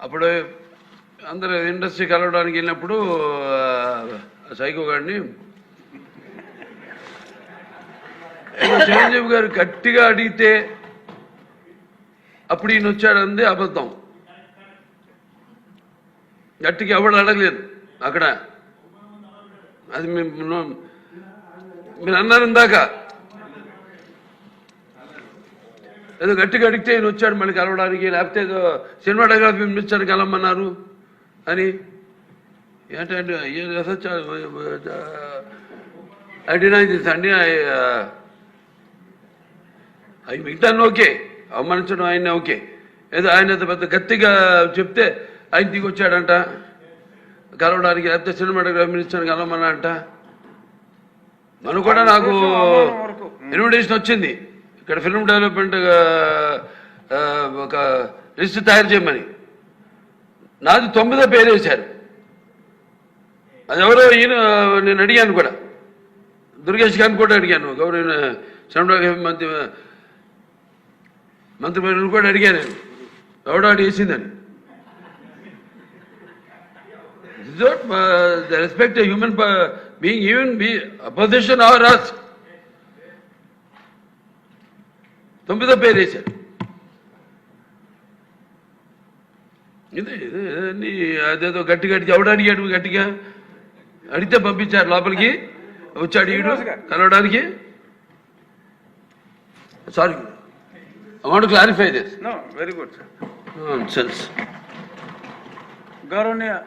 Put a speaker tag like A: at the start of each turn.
A: అప్పుడు అందరూ ఇండస్ట్రీ కలవడానికి వెళ్ళినప్పుడు సైకో గారిని చిరంజీవి గారు గట్టిగా అడిగితే అప్పుడు ఈయన వచ్చాడంది అబద్ధం. గట్టిగా ఎవడు అడగలేదు అక్కడ. అది మీరు అన్నారు ఇందాక, ఏదో గట్టిగా అడిగితే ఈయన వచ్చాడు మళ్ళీ కలవడానికి, లేకపోతే ఏదో సినిమాటోగ్రఫీ మినిస్టర్ కలవమన్నారు అని. ఏంటంటే ఐ డినై దిస్ అండి. అవి మిగతా ఓకే, అవమానించడం ఆయన ఓకే. ఏదో ఆయన పెద్ద గట్టిగా చెప్తే ఆయన దిగి వచ్చాడంట కలవడానికి, లేకపోతే సినిమాటోగ్రఫీ మినిస్టర్ కలవమన్నా అంట. మనం కూడా నాకు ఇన్విటేషన్ వచ్చింది ఇక్కడ ఫిల్మ్ డెవలప్మెంట్ ఒక లిస్ట్ తయారు చేయమని. నాది 9వ పేరు వేశారు. అది ఎవరో ఈయన నేను అడిగాను కూడా, దుర్గేష్ గారిని కూడా అడిగాను, గౌరవ సినిమాటోగ్రఫీ మంత్రి కూడా అడిగాను, ఎవడో వేసిందని. The respect a human being, even be opposition or us. 9వ పేరు వేశారు. ఇదే అదేదో గట్టిగా ఎవడు అడిగాడు, గట్టిగా అడిగితే పంపించారు లోపలికి. వచ్చాడు ఈడు కలవడానికి. Sorry, I want to clarify this.
B: No, very good, sir.
A: Nonsense.
B: Gauraniya